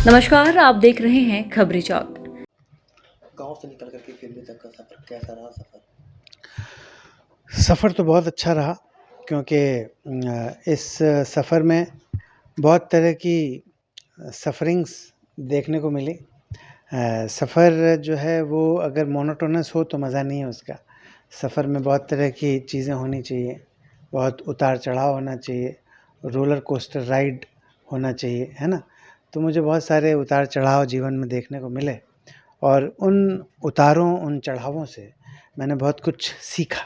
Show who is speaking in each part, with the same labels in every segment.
Speaker 1: नमस्कार, आप देख रहे हैं खबरी चौक।
Speaker 2: गाँव से निकल कर के दिल्ली तक का सफ़र कैसा रहा सफ़र?
Speaker 3: सफ़र तो बहुत अच्छा रहा क्योंकि इस सफ़र में बहुत तरह की सफ़रिंग्स देखने को मिली। सफ़र जो है वो अगर मोनोटोनस हो तो मज़ा नहीं है उसका। सफ़र में बहुत तरह की चीज़ें होनी चाहिए, बहुत उतार-चढ़ाव होना चाहिए, रोलर कोस्टर राइड होना चाहिए, है ना? तो मुझे बहुत सारे उतार-चढ़ाव जीवन में देखने को मिले और उन उतारों, उन चढ़ावों से मैंने बहुत कुछ सीखा।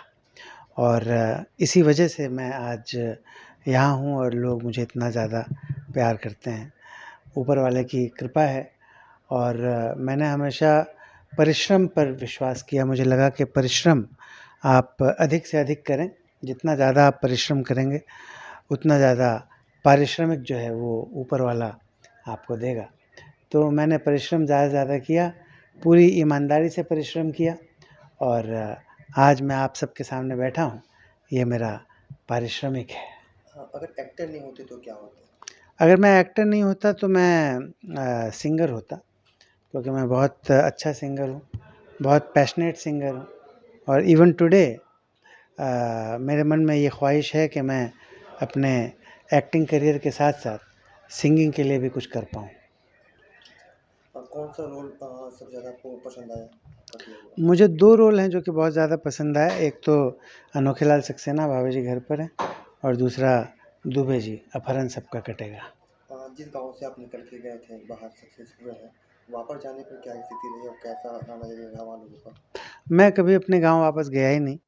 Speaker 3: और इसी वजह से मैं आज यहाँ हूँ और लोग मुझे इतना ज़्यादा प्यार करते हैं। ऊपर वाले की कृपा है और मैंने हमेशा परिश्रम पर विश्वास किया। मुझे लगा कि परिश्रम आप अधिक से अधिक करें। जितना ज़्यादा आप परिश्रम करेंगे, उतना ज़्यादा पारिश्रमिक जो है वो ऊपर वाला आपको देगा। तो मैंने परिश्रम ज़्यादा से ज़्यादा किया, पूरी ईमानदारी से परिश्रम किया और आज मैं आप सबके सामने बैठा हूँ। ये मेरा पारिश्रमिक है।
Speaker 2: अगर एक्टर नहीं होते तो क्या होते?
Speaker 3: अगर मैं एक्टर नहीं होता तो मैं सिंगर होता, क्योंकि मैं बहुत अच्छा सिंगर हूँ, बहुत पैशनेट सिंगर हूँ और इवन टुडे मेरे मन में ये ख्वाहिश है कि मैं अपने एक्टिंग करियर के साथ-साथ सिंगिंग के लिए भी कुछ कर पाऊँ।
Speaker 2: कौन-सा रोल सबसे ज़्यादा आपको पसंद आया आपका किया हुआ?
Speaker 3: मुझे 2 रोल हैं जो कि बहुत ज़्यादा पसंद आए। एक तो अनोखे लाल सक्सेना बाबा जी घर पर हैं और दूसरा दुबे जी अपहरण सबका कटेगा।
Speaker 2: जिस गाँव से आप निकल के गए थे, बाहर सक्सेस हुए हैं, वापस जाने पर क्या स्थिति रही और कैसा नज़रिया रहा वहाँ लोगों का?
Speaker 3: मैं कभी अपने गाँव वापस गया ही नहीं,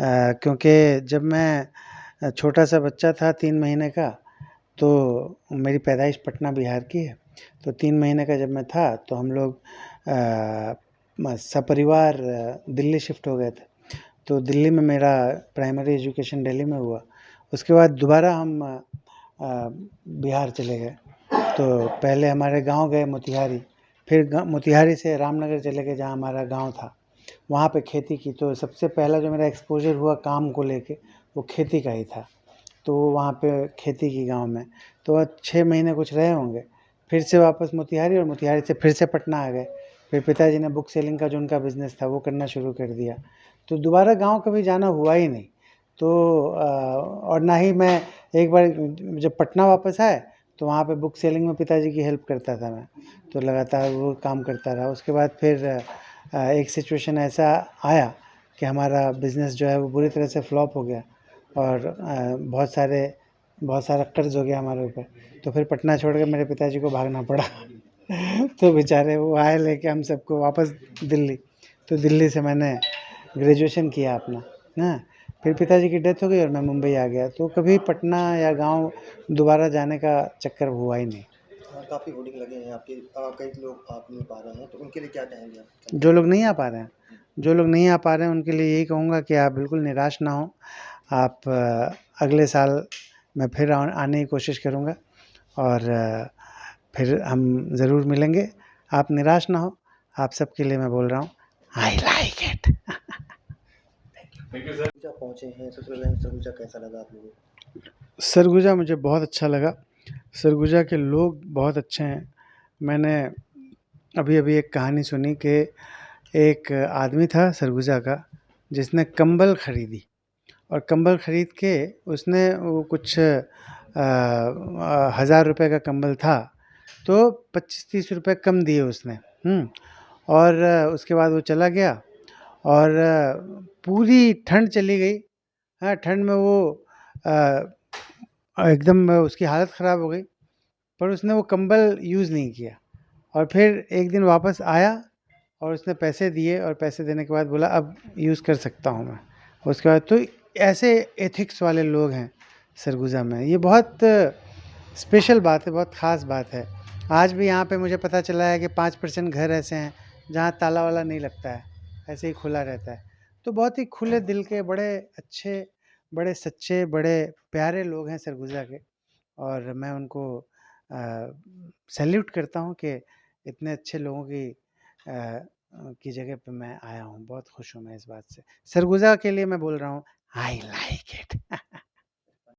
Speaker 3: क्योंकि जब मैं छोटा-सा बच्चा था 3 महीने का, तो मेरी पैदाइश पटना बिहार की है। तो 3 महीने का जब मैं था तो हम लोग सपरिवार दिल्ली शिफ्ट हो गए थे। तो दिल्ली में मेरा प्राइमरी एजुकेशन दिल्ली में हुआ। उसके बाद दोबारा हम बिहार चले गए। तो पहले हमारे गाँव गए मोतिहारी, फिर मोतिहारी से रामनगर चले गए जहाँ हमारा गाँव था। वहाँ पे खेती की, तो सबसे पहला जो मेरा एक्सपोज़र हुआ काम को लेके वो खेती का ही था। तो वहाँ पे खेती की गाँव में, तो 6 महीने कुछ रहे होंगे। फिर से वापस मोतिहारी और मोतिहारी से फिर से पटना आ गए। फिर पिताजी ने बुक सेलिंग का जो उनका बिज़नेस था वो करना शुरू कर दिया। तो दोबारा गाँव कभी जाना हुआ ही नहीं। तो और ना ही मैं एक बार जब पटना वापस आए तो वहाँ पे बुक सेलिंग में पिताजी की हेल्प करता था मैं। तो लगातार वो काम करता रहा। उसके बाद फिर एक सिचुएशन ऐसा आया कि हमारा बिज़नेस जो है वो बुरी तरह से फ्लॉप हो गया और बहुत सारा कर्ज़ हो गया हमारे ऊपर। तो फिर पटना छोड़ के मेरे पिताजी को भागना पड़ा। तो बेचारे वो आए लेके हम सबको वापस दिल्ली। तो दिल्ली से मैंने ग्रेजुएशन किया अपना, हाँ। फिर पिताजी की डेथ हो गई और मैं मुंबई आ गया। तो कभी पटना या गाँव दोबारा जाने का चक्कर हुआ ही नहीं।
Speaker 2: काफ़ी होर्डिंग लगे हैं आपके, कई लोग आ नहीं पा रहे हैं, तो उनके लिए क्या कहेंगे आप
Speaker 3: जो
Speaker 2: संदेश?
Speaker 3: लोग नहीं आ पा रहे हैं जो लोग नहीं आ पा रहे हैं उनके लिए यही कहूँगा कि आप बिल्कुल निराश ना हों। आप अगले साल मैं फिर आने की कोशिश करूँगा और फिर हम ज़रूर मिलेंगे। आप निराश ना हो, आप सबके लिए मैं बोल रहा हूँ, आई लाइक इट।
Speaker 2: सरगुजा पहुँचे हैं, ससुरगंज सरगुजा कैसा लगा आप लोगों को?
Speaker 3: सरगुजा मुझे बहुत अच्छा लगा। सरगुजा के लोग बहुत अच्छे हैं। मैंने अभी-अभी एक कहानी सुनी कि एक आदमी था सरगुजा का, जिसने कंबल खरीदी और कंबल खरीद के उसने वो कुछ 1000 रुपए का कंबल था, तो 25-30 रुपए कम दिए उसने। और उसके बाद वो चला गया और पूरी ठंड चली गई। हाँ, ठंड में वो एकदम उसकी हालत ख़राब हो गई, पर उसने वो कंबल यूज़ नहीं किया और फिर एक दिन वापस आया और उसने पैसे दिए और पैसे देने के बाद बोला अब यूज़ कर सकता हूँ मैं। उसके बाद तो ऐसे एथिक्स वाले लोग हैं सरगुजा में। ये बहुत स्पेशल बात है, बहुत ख़ास बात है। आज भी यहाँ पे मुझे पता चला है कि 5% घर ऐसे हैं जहाँ ताला वाला नहीं लगता है, ऐसे ही खुला रहता है। तो बहुत ही खुले दिल के बड़े अच्छे, बड़े सच्चे, बड़े प्यारे लोग हैं सरगुजा के और मैं उनको सैल्यूट करता हूँ कि इतने अच्छे लोगों की जगह पे मैं आया हूँ। बहुत खुश हूँ मैं इस बात से। सरगुजा के लिए मैं बोल रहा हूँ आई लाइक इट।